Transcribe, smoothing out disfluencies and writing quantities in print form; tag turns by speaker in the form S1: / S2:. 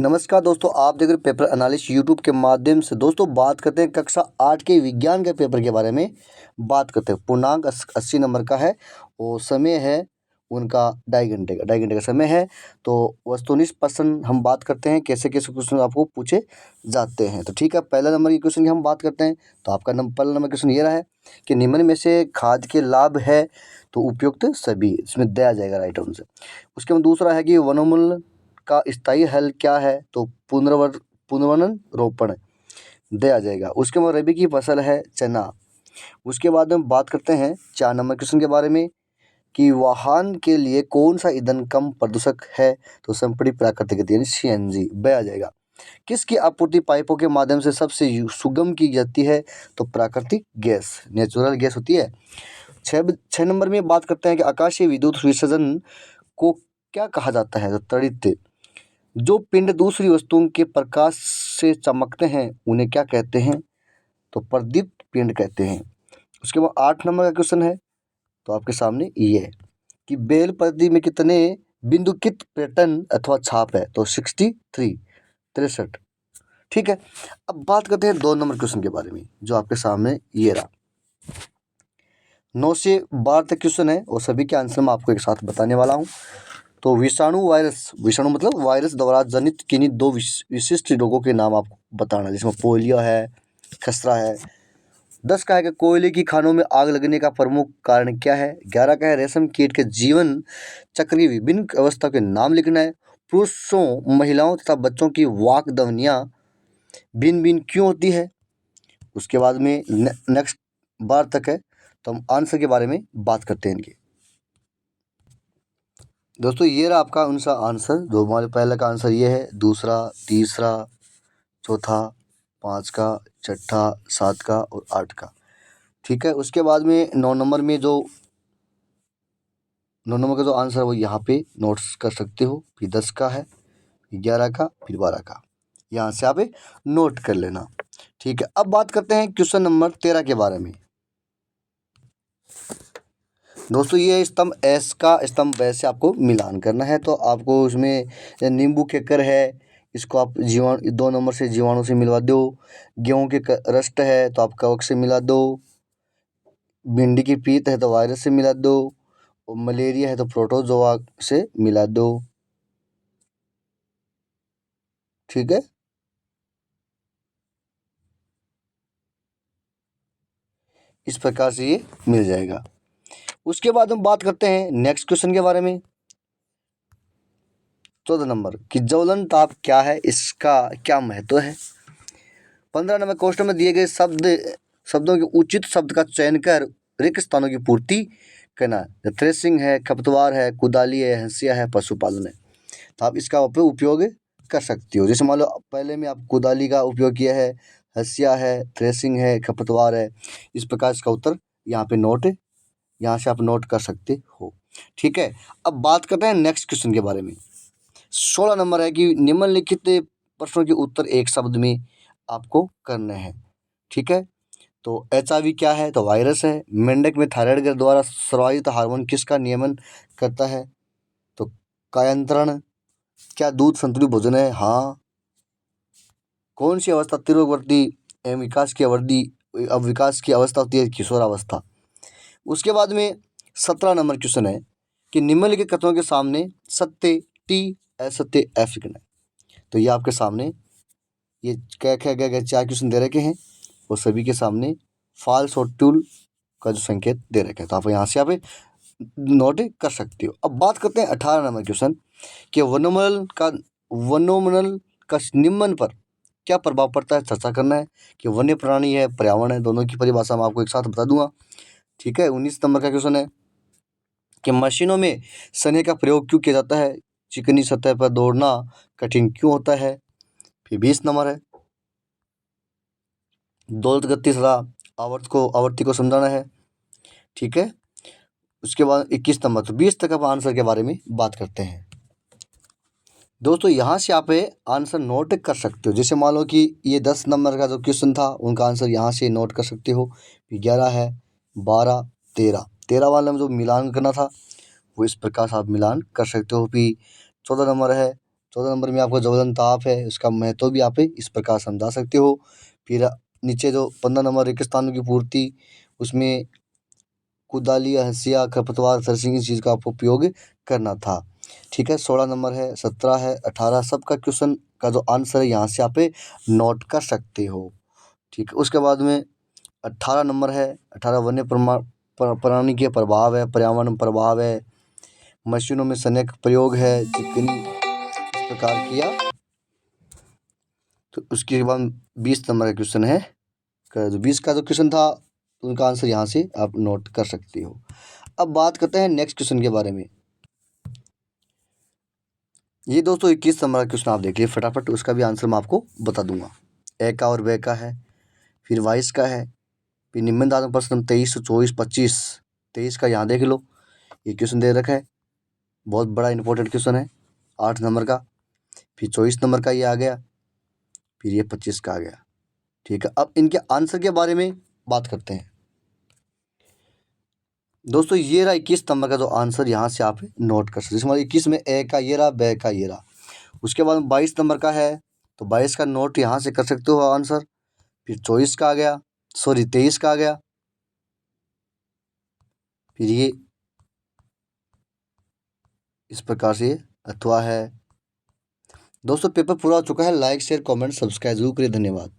S1: नमस्कार दोस्तों, आप देख रहे पेपर एनालिस्ट यूट्यूब के माध्यम से। दोस्तों बात करते हैं कक्षा 8 के विज्ञान के पेपर के बारे में। बात करते हैं पूर्णांक 80 नंबर का है और समय है उनका 2.5 घंटे का समय है। तो वस्तुनिष्ठ प्रश्न हम बात करते हैं कैसे कैसे क्वेश्चन आपको पूछे जाते हैं। तो ठीक है, पहला नंबर की क्वेश्चन की हम बात करते हैं। तो आपका पहला नंबर क्वेश्चन ये रहा है कि निम्न में से खाद के लाभ है तो उपयुक्त सभी इसमें दिया जाएगा राइट आंसर। उसके बाद दूसरा है कि वनोन्मूलन का स्थायी हल क्या है, तो पुनर्वनन रोपण दिया जाएगा। उसके बाद रबी की फसल है चना। उसके बाद हम बात करते हैं 4 नंबर क्वेश्चन के बारे में कि वाहन के लिए कौन सा ईंधन कम प्रदूषक है, तो संपीड़ित प्राकृतिक गैस यानी सीएनजी दिया जाएगा। किसकी आपूर्ति पाइपों के माध्यम से सबसे सुगम की जाती है, तो प्राकृतिक गैस नेचुरल गैस होती है। 6 नंबर में बात करते हैं कि आकाशीय विद्युत विसर्जन को क्या कहा जाता है, तो तड़ित। जो पिंड दूसरी वस्तुओं के प्रकाश से चमकते हैं उन्हें क्या कहते हैं, तो प्रदीप्त पिंड कहते हैं। उसके बाद 8 नंबर का क्वेश्चन है, तो आपके सामने ये है कि बेल पद्धति में कितने बिंदुकित पैटर्न अथवा छाप है, तो 63। ठीक है, अब बात करते हैं 2 नंबर क्वेश्चन के बारे में जो आपके सामने ये रहा। 9 से 12 तक क्वेश्चन है और सभी के आंसर मैं आपको एक साथ बताने वाला हूँ। तो विषाणु मतलब वायरस द्वारा जनित किन्हीं 2 विशिष्ट रोगों के नाम आपको बताना, जिसमें पोलियो है, खसरा है। 10 का है कि कोयले की खानों में आग लगने का प्रमुख कारण क्या है। 11 का है रेशम कीट के जीवन चक्र की विभिन्न अवस्था के नाम लिखना है। पुरुषों, महिलाओं तथा बच्चों की वाक ध्वनियाँ भिन्न भिन्न क्यों होती है। उसके बाद में नेक्स्ट 12 तक है, तो हम आंसर के बारे में बात करते हैं इनके। दोस्तों ये रहा आपका उनका आंसर। जो हमारे पहले का आंसर ये है, दूसरा, तीसरा, चौथा, 5 का, छठा, 7 का और 8 का। ठीक है, उसके बाद में 9 नंबर में जो 9 नंबर का जो आंसर है वो यहाँ पे नोट्स कर सकते हो। फिर 10 का है, 11 का, फिर 12 का, यहाँ से आप नोट कर लेना। ठीक है, अब बात करते हैं क्वेश्चन नंबर 13 के बारे में। दोस्तों ये स्तंभ एस का स्तंभ वैसे से आपको मिलान करना है। तो आपको उसमें नींबू के कर है, इसको आप 2 नंबर से जीवाणु से मिलवा दो। गेहूं के रस्ट है तो आप कवक से मिला दो। भिंडी की पीत है तो वायरस से मिला दो। और मलेरिया है तो प्रोटोजोआ से मिला दो। ठीक है, इस प्रकार से ये मिल जाएगा। उसके बाद हम बात करते हैं नेक्स्ट क्वेश्चन के बारे में। 14 नंबर कि ज्वलन ताप क्या है, इसका क्या महत्व है। 15 नंबर क्वेश्चन में दिए गए शब्दों के उचित शब्द का चयन कर रिक्त स्थानों की पूर्ति करना। थ्रेसिंग है, खपतवार है, कुदाली है, हंसिया है, पशुपालन है। तो आप इसका उपयोग कर सकती हो। जैसे मान लो पहले में आप कुदाली का उपयोग किया है, हंसिया है, थ्रेसिंग है, खपतवार है। इस प्रकार इसका उत्तर यहाँ पे नोट, यहाँ से आप नोट कर सकते हो। ठीक है, अब बात करते हैं नेक्स्ट क्वेश्चन के बारे में। 16 नंबर है कि निम्नलिखित प्रश्नों के उत्तर एक शब्द में आपको करने हैं। ठीक है, तो HIV क्या है, तो वायरस है। मेंढक में थायराइड ग्रंथि द्वारा स्रावित हार्मोन किसका नियमन करता है, तो कायांतरण। क्या दूध संतुलित भोजन है, हाँ। कौन सी अवस्था तीव्रवर्ती एवं विकास की अवस्था होती है, किशोरावस्था। उसके बाद में 17 नंबर क्वेश्चन है कि निम्नलिखित कथनों के सामने सत्य T, असत्य F लिखना है। तो ये आपके सामने ये क्या 4 क्वेश्चन दे रखे हैं और सभी के सामने फॉल्स और ट्रू का जो संकेत दे रखे हैं। तो आप यहाँ से आप नोट कर सकते हो। अब बात करते हैं 18 नंबर क्वेश्चन कि वनोन्मूलन का निम्न पर क्या प्रभाव पड़ता है, चर्चा करना है। कि वन्य प्राणी है, पर्यावरण है, दोनों की परिभाषा मैं आपको एक साथ बता दूंगा। ठीक है, 19 नंबर का क्वेश्चन है कि मशीनों में सने का प्रयोग क्यों किया जाता है, चिकनी सतह पर दौड़ना कठिन क्यों होता है। फिर 20 नंबर है दौलत गति सदा आवर्ती को समझाना है। ठीक है, उसके बाद 21 नंबर, तो 20 तक आप आंसर के बारे में बात करते हैं। दोस्तों यहाँ से आप आंसर नोट कर सकते हो। जैसे मान लो कि ये 10 नंबर का जो क्वेश्चन था उनका आंसर यहाँ से नोट कर सकते हो। फिर 11 है, 12, 13 वाले में जो मिलान करना था वो इस प्रकार से आप मिलान कर सकते हो। फिर 14 नंबर है 14 नंबर में आपको ज्वलन ताप है, उसका महत्व भी आप इस प्रकार समझा सकते हो। फिर नीचे जो 15 नंबर रेगिस्तानों की पूर्ति, उसमें कुदाली, हंसिया, खरपतवार, थ्रेसिंग इस चीज़ का आपको उपयोग करना था। ठीक है, 16 नंबर है, 17 है, 18 सबका क्वेश्चन का जो आंसर है यहाँ से आप नोट कर सकते हो। ठीक है, उसके बाद में 18 नंबर है, 18 वन्य प्राणी के प्रभाव है, पर्यावरण प्रभाव है, मशीनों में संयंत्र प्रयोग है, चिकनी इस प्रकार किया। तो उसके बाद 20 नंबर का क्वेश्चन है, जो 20 का जो क्वेश्चन था उनका आंसर यहाँ से आप नोट कर सकते हो। अब बात करते हैं नेक्स्ट क्वेश्चन के बारे में। ये दोस्तों 21 नंबर का क्वेश्चन आप देखिए फटाफट, उसका भी आंसर मैं आपको बता दूंगा। ए का और वे का है, फिर 22 का है, फिर निम्न दान प्रश्न 23, 24, 25। 23 का यहाँ देख लो, ये क्वेश्चन दे रखा है, बहुत बड़ा इंपॉर्टेंट क्वेश्चन है, 8 नंबर का। फिर 24 नंबर का ये आ गया, फिर ये 25 का आ गया। ठीक है, अब इनके आंसर के बारे में बात करते हैं। दोस्तों ये रहा 21 नंबर का जो आंसर, यहाँ से आप नोट कर सकते हैं। जैसे 21 में ए का ये रहा, बे का ये रहा। उसके बाद 22 नंबर का है, तो 22 का नोट यहाँ से कर सकते हो आंसर। फिर 24 का आ गया, सॉरी 23 का आ गया, फिर ये इस प्रकार से अथवा है। दोस्तों पेपर पूरा हो चुका है, लाइक शेयर कमेंट सब्सक्राइब जरूर करिए, धन्यवाद।